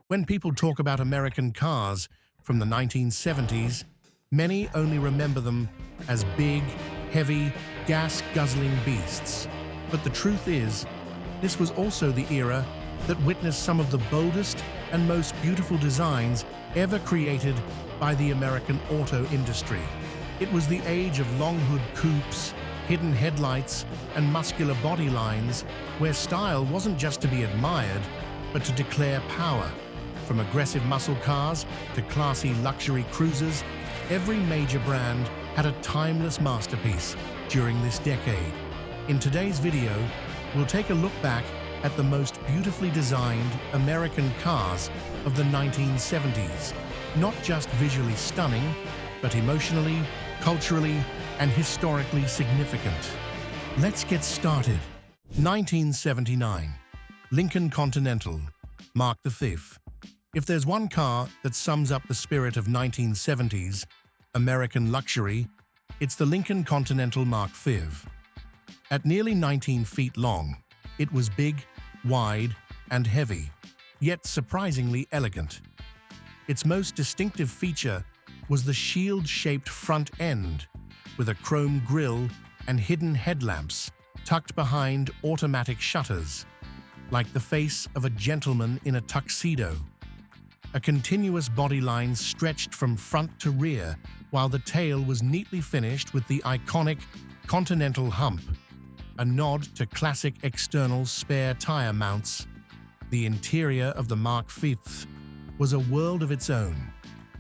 When people talk about American cars from the 1970s, many only remember them as big, heavy, gas-guzzling beasts. But the truth is, this was also the era that witnessed some of the boldest and most beautiful designs ever created by the American auto industry. It was the age of long-hood coupes, hidden headlights, and muscular body lines, where style wasn't just to be admired, but to declare power. From aggressive muscle cars to classy luxury cruisers, every major brand had a timeless masterpiece during this decade. In today's video, we'll take a look back at the most beautifully designed American cars of the 1970s. Not just visually stunning, but emotionally, culturally, and historically significant. Let's get started. 1979. Lincoln Continental, Mark V. If there's one car that sums up the spirit of 1970s American luxury, it's the Lincoln Continental Mark V. At nearly 19 feet long, it was big, wide, and heavy, yet surprisingly elegant. Its most distinctive feature was the shield-shaped front end, with a chrome grille and hidden headlamps tucked behind automatic shutters, like the face of a gentleman in a tuxedo. A continuous bodyline stretched from front to rear, while the tail was neatly finished with the iconic Continental hump, a nod to classic external spare tire mounts. The interior of the Mark V was a world of its own.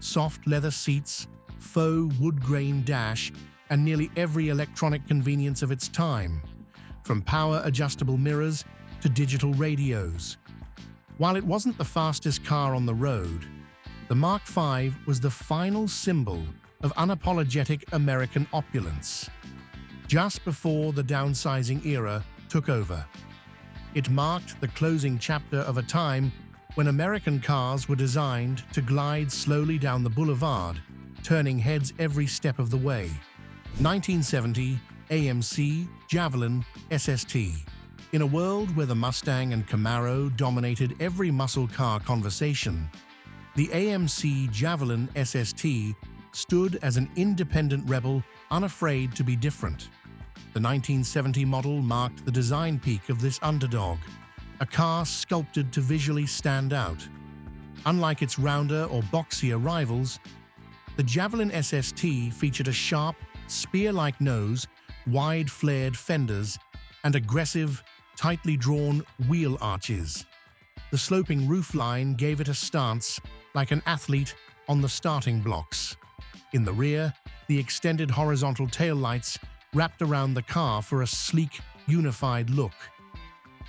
Soft leather seats, faux wood-grain dash, and nearly every electronic convenience of its time, from power-adjustable mirrors to digital radios. While it wasn't the fastest car on the road, the Mark V was the final symbol of unapologetic American opulence. Just before the downsizing era took over, it marked the closing chapter of a time when American cars were designed to glide slowly down the boulevard, turning heads every step of the way. 1970 AMC Javelin SST. In a world where the Mustang and Camaro dominated every muscle car conversation, the AMC Javelin SST stood as an independent rebel unafraid to be different. The 1970 model marked the design peak of this underdog, a car sculpted to visually stand out. Unlike its rounder or boxier rivals, the Javelin SST featured a sharp, spear-like nose, wide flared fenders, and aggressive, tightly drawn wheel arches. The sloping roofline gave it a stance like an athlete on the starting blocks. In the rear, the extended horizontal taillights wrapped around the car for a sleek, unified look.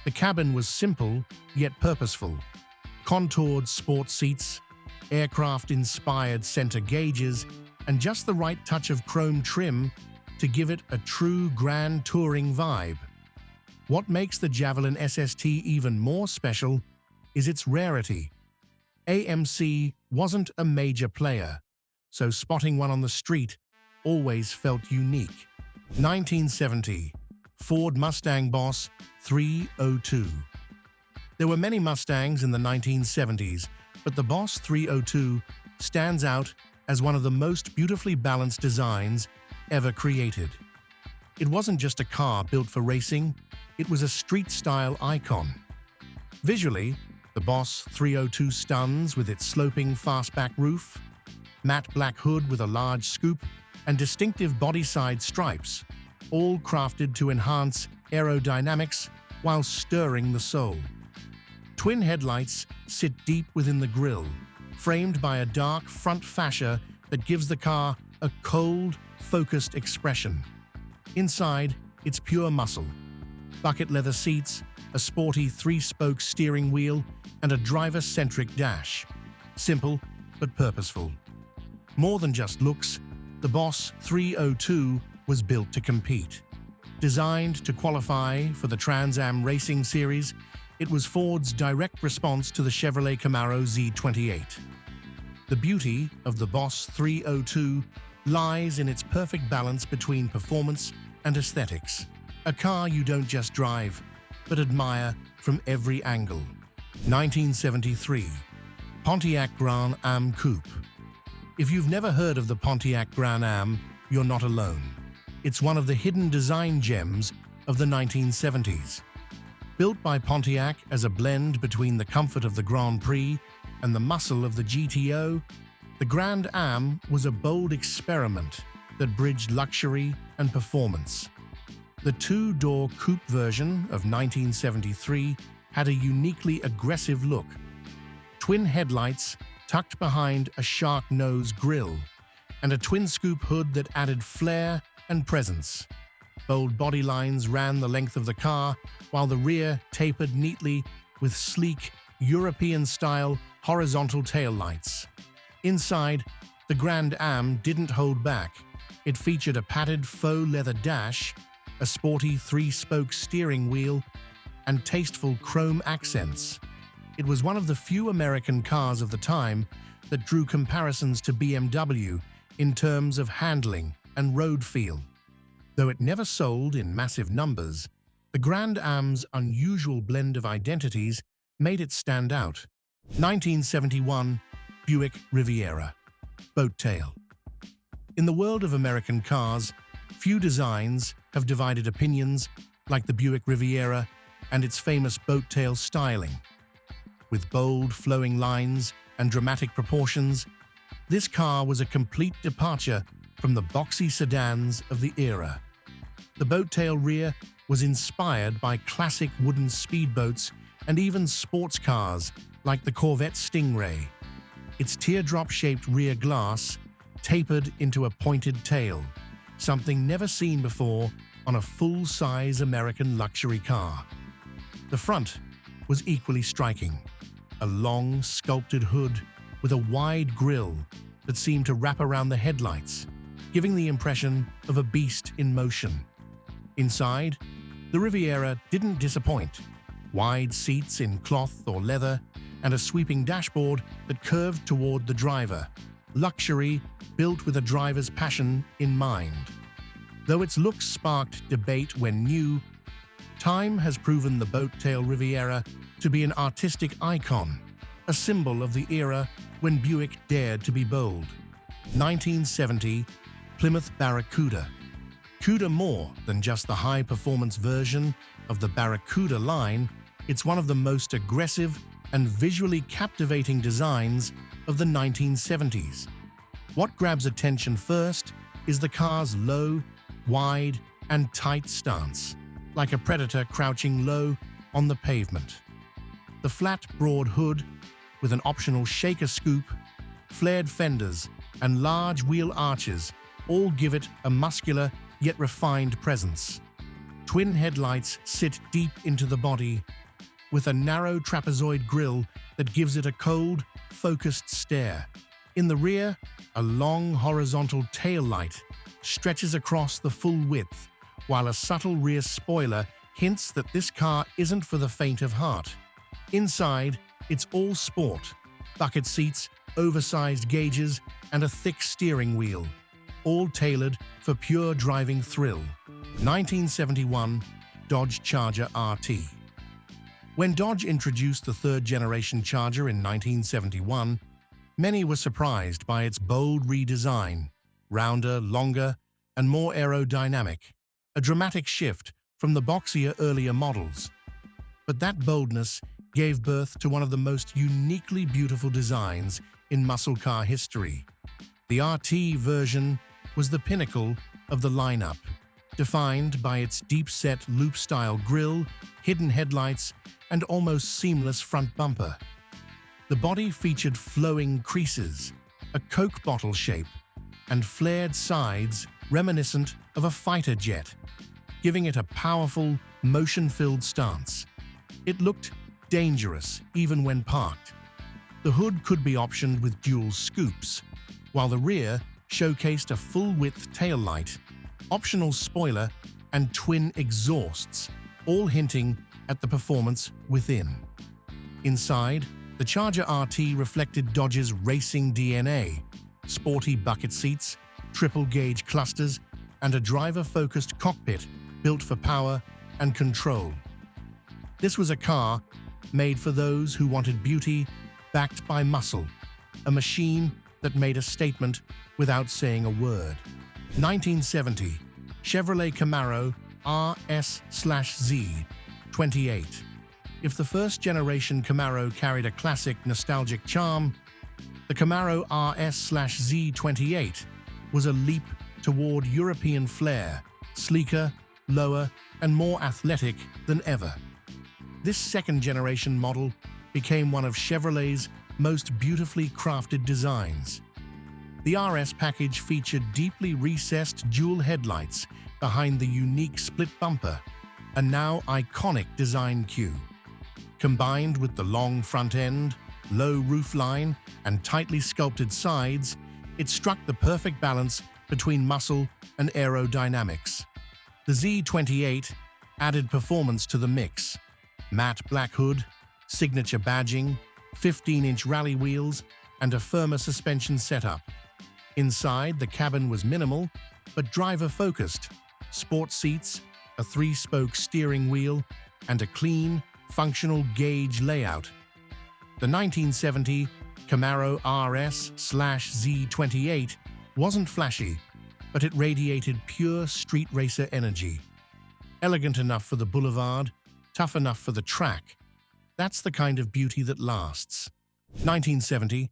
The cabin was simple, yet purposeful. Contoured sports seats, aircraft-inspired center gauges, and just the right touch of chrome trim to give it a true grand touring vibe. What makes the Javelin SST even more special is its rarity. AMC wasn't a major player, so spotting one on the street always felt unique. 1970 Ford Mustang Boss 302. There were many Mustangs in the 1970s, but the Boss 302 stands out as one of the most beautifully balanced designs ever created. It wasn't just a car built for racing, it was a street-style icon. Visually, the Boss 302 stuns with its sloping fastback roof, matte black hood with a large scoop, and distinctive body-side stripes, all crafted to enhance aerodynamics while stirring the soul. Twin headlights sit deep within the grille, framed by a dark front fascia that gives the car a cold, focused expression. Inside, it's pure muscle. Bucket leather seats, a sporty three-spoke steering wheel, and a driver-centric dash. Simple, but purposeful. More than just looks, the Boss 302 was built to compete. Designed to qualify for the Trans Am racing series, it was Ford's direct response to the Chevrolet Camaro Z28. The beauty of the Boss 302 lies in its perfect balance between performance and aesthetics. A car you don't just drive, but admire from every angle. 1973. Pontiac Grand Am Coupe. If you've never heard of the Pontiac Grand Am, you're not alone. It's one of the hidden design gems of the 1970s. Built by Pontiac as a blend between the comfort of the Grand Prix and the muscle of the GTO, the Grand Am was a bold experiment that bridged luxury and performance. The two-door coupe version of 1973 had a uniquely aggressive look. Twin headlights tucked behind a shark-nose grille, and a twin-scoop hood that added flair and presence. Bold body lines ran the length of the car, while the rear tapered neatly with sleek, European-style horizontal taillights. Inside, the Grand Am didn't hold back. It featured a padded faux leather dash, a sporty three-spoke steering wheel, and tasteful chrome accents. It was one of the few American cars of the time that drew comparisons to BMW in terms of handling and road feel. Though it never sold in massive numbers, the Grand Am's unusual blend of identities made it stand out. 1971 Buick Riviera, boat tail. In the world of American cars, few designs have divided opinions like the Buick Riviera and its famous boat tail styling. With bold, flowing lines and dramatic proportions, this car was a complete departure from the boxy sedans of the era. The boat tail rear was inspired by classic wooden speedboats and even sports cars like the Corvette Stingray. Its teardrop-shaped rear glass tapered into a pointed tail, something never seen before on a full-size American luxury car. The front was equally striking, a long, sculpted hood with a wide grille that seemed to wrap around the headlights, giving the impression of a beast in motion. Inside, the Riviera didn't disappoint. Wide seats in cloth or leather, and a sweeping dashboard that curved toward the driver. Luxury built with a driver's passion in mind. Though its looks sparked debate when new, time has proven the boat-tail Riviera to be an artistic icon, a symbol of the era when Buick dared to be bold. 1970 Plymouth Barracuda. Cuda more than just the high-performance version of the Barracuda line, it's one of the most aggressive and visually captivating designs of the 1970s. What grabs attention first is the car's low, wide, and tight stance, like a predator crouching low on the pavement. The flat, broad hood, with an optional shaker scoop, flared fenders, and large wheel arches all give it a muscular yet refined presence. Twin headlights sit deep into the body, with a narrow trapezoid grille that gives it a cold, focused stare. In the rear, a long horizontal tail light stretches across the full width, while a subtle rear spoiler hints that this car isn't for the faint of heart. Inside, it's all sport: bucket seats, oversized gauges, and a thick steering wheel, all tailored for pure driving thrill. 1971 Dodge Charger RT. When Dodge introduced the third-generation Charger in 1971, many were surprised by its bold redesign, rounder, longer, and more aerodynamic, a dramatic shift from the boxier earlier models. But that boldness gave birth to one of the most uniquely beautiful designs in muscle car history. The RT version was the pinnacle of the lineup, defined by its deep-set loop-style grille, hidden headlights, and almost seamless front bumper. The body featured flowing creases, a Coke bottle shape, and flared sides reminiscent of a fighter jet, giving it a powerful, motion-filled stance. It looked dangerous even when parked. The hood could be optioned with dual scoops, while the rear showcased a full-width taillight, optional spoiler, and twin exhausts, all hinting at the performance within. Inside, the Charger RT reflected Dodge's racing DNA: sporty bucket seats, triple-gauge clusters, and a driver-focused cockpit built for power and control. This was a car made for those who wanted beauty backed by muscle, a machine that made a statement without saying a word. 1970, Chevrolet Camaro RSZ28. If the first-generation Camaro carried a classic nostalgic charm, the Camaro RSZ28 was a leap toward European flair, sleeker, lower, and more athletic than ever. This second-generation model became one of Chevrolet's most beautifully crafted designs. The RS package featured deeply recessed dual headlights behind the unique split bumper, a now iconic design cue. Combined with the long front end, low roofline, and tightly sculpted sides, it struck the perfect balance between muscle and aerodynamics. The Z28 added performance to the mix. Matte black hood, signature badging, 15-inch rally wheels, and a firmer suspension setup. Inside, the cabin was minimal, but driver-focused. Sport seats, a 3-spoke steering wheel, and a clean, functional gauge layout. The 1970 Camaro RS/Z28 wasn't flashy, but it radiated pure street racer energy. Elegant enough for the boulevard, tough enough for the track. That's the kind of beauty that lasts. 1970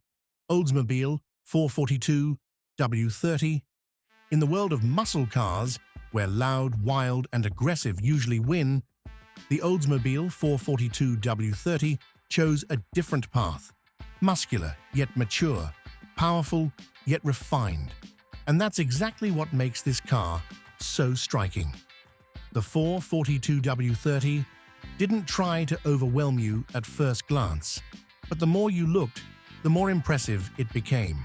Oldsmobile 442 W30. In the world of muscle cars, where loud, wild, and aggressive usually win, the Oldsmobile 442 W30 chose a different path. Muscular, yet mature. Powerful, yet refined. And that's exactly what makes this car so striking. The 442 W30 didn't try to overwhelm you at first glance, but the more you looked, the more impressive it became.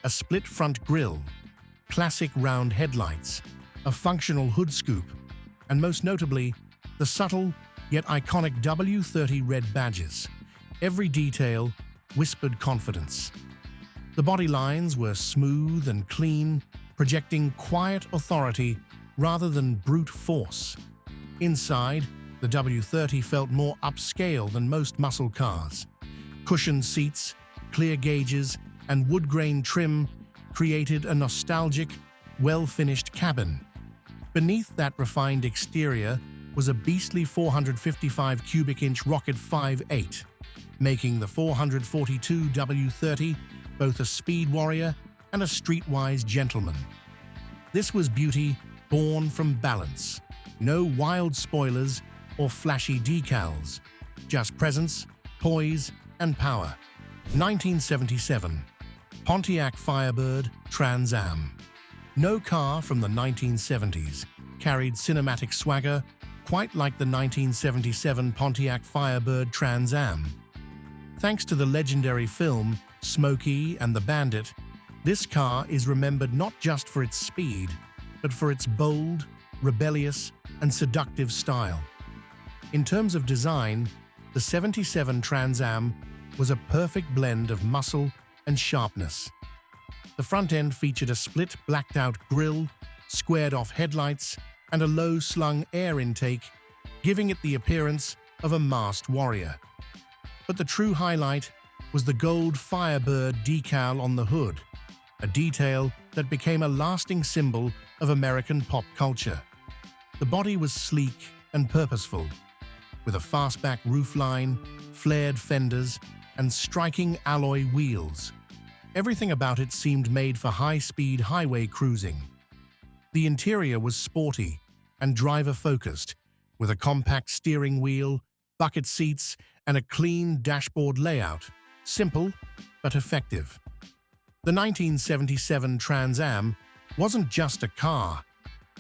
A split front grille, classic round headlights, a functional hood scoop, and most notably, the subtle yet iconic W30 red badges. Every detail whispered confidence. The body lines were smooth and clean, projecting quiet authority rather than brute force. Inside, the W30 felt more upscale than most muscle cars. Cushioned seats, clear gauges, and wood-grain trim created a nostalgic, well-finished cabin. Beneath that refined exterior was a beastly 455 cubic inch rocket 5.8, making the 442 W30 both a speed warrior and a streetwise gentleman. This was beauty born from balance. No wild spoilers or flashy decals, just presence, poise, and power. 1977 Pontiac Firebird Trans Am. No car from the 1970s carried cinematic swagger quite like the 1977 Pontiac Firebird Trans Am. Thanks to the legendary film Smokey and the Bandit, this car is remembered not just for its speed, but for its bold, rebellious, and seductive style. In terms of design, the 77 Trans Am was a perfect blend of muscle and sharpness. The front end featured a split blacked-out grille, squared-off headlights, and a low-slung air intake, giving it the appearance of a masked warrior. But the true highlight was the gold Firebird decal on the hood, a detail that became a lasting symbol of American pop culture. The body was sleek and purposeful, with a fastback roofline, flared fenders, and striking alloy wheels. Everything about it seemed made for high-speed highway cruising. The interior was sporty and driver-focused, with a compact steering wheel, bucket seats, and a clean dashboard layout. Simple, but effective. The 1977 Trans Am wasn't just a car.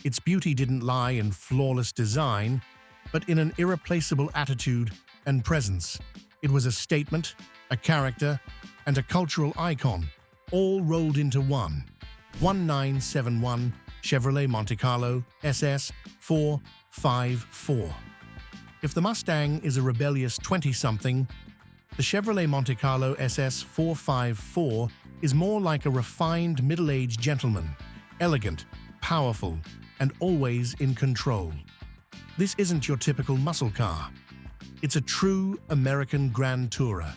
Its beauty didn't lie in flawless design, but in an irreplaceable attitude and presence. It was a statement, a character, and a cultural icon, all rolled into one. 1971 Chevrolet Monte Carlo SS 454. If the Mustang is a rebellious 20-something, the Chevrolet Monte Carlo SS 454 is more like a refined middle-aged gentleman, elegant, powerful, and always in control. This isn't your typical muscle car. It's a true American Grand Tourer.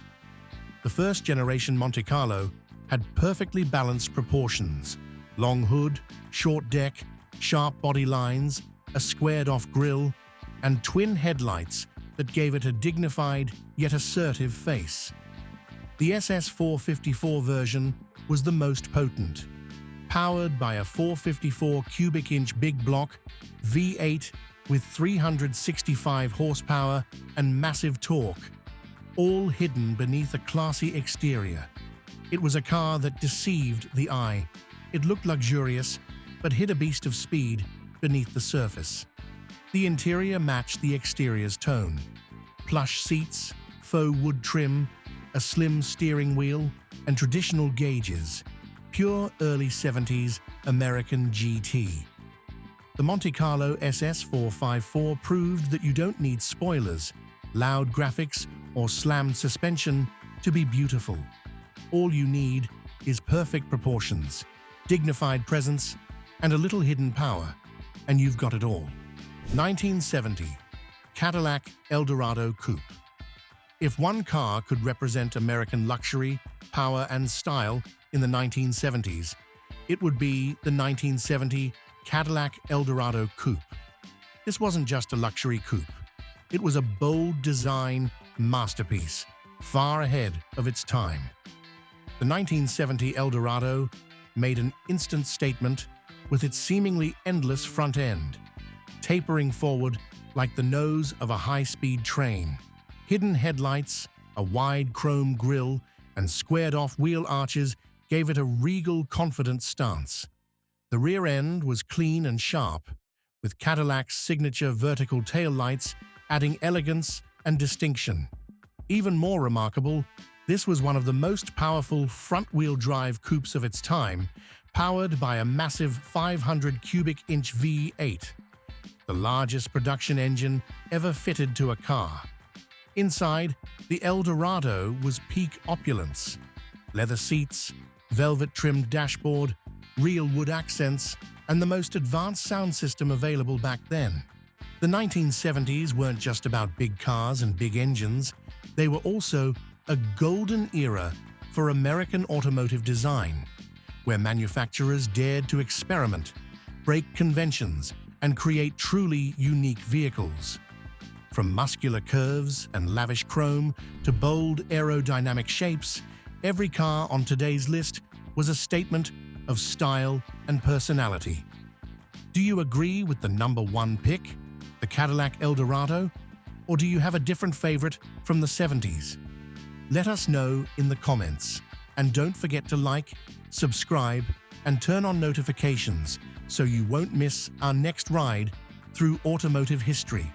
The first-generation Monte Carlo had perfectly balanced proportions: long hood, short deck, sharp body lines, a squared-off grille, and twin headlights that gave it a dignified yet assertive face. The SS454 version was the most potent, powered by a 454 cubic inch big block V8 with 365 horsepower and massive torque, all hidden beneath a classy exterior. It was a car that deceived the eye. It looked luxurious, but hid a beast of speed beneath the surface. The interior matched the exterior's tone: plush seats, faux wood trim, a slim steering wheel, and traditional gauges. Pure early 70s American GT. The Monte Carlo SS454 proved that you don't need spoilers, loud graphics, or slammed suspension to be beautiful. All you need is perfect proportions, dignified presence, and a little hidden power, and you've got it all. 1970 Cadillac Eldorado Coupe. If one car could represent American luxury, power, and style in the 1970s, it would be the 1970 Cadillac Eldorado Coupe. This wasn't just a luxury coupe. It was a bold design masterpiece, far ahead of its time. The 1970 Eldorado made an instant statement with its seemingly endless front end, tapering forward like the nose of a high-speed train. Hidden headlights, a wide chrome grille, and squared-off wheel arches gave it a regal, confident stance. The rear end was clean and sharp, with Cadillac's signature vertical taillights adding elegance and distinction. Even more remarkable, this was one of the most powerful front-wheel drive coupes of its time, powered by a massive 500 cubic inch V8, the largest production engine ever fitted to a car. Inside, the Eldorado was peak opulence: leather seats, velvet-trimmed dashboard, real wood accents, and the most advanced sound system available back then. The 1970s weren't just about big cars and big engines. They were also a golden era for American automotive design, where manufacturers dared to experiment, break conventions, and create truly unique vehicles. From muscular curves and lavish chrome to bold aerodynamic shapes, every car on today's list was a statement of style and personality. Do you agree with the number one pick, the Cadillac Eldorado, or do you have a different favorite from the 70s? Let us know in the comments, and don't forget to like, subscribe, and turn on notifications so you won't miss our next ride through automotive history.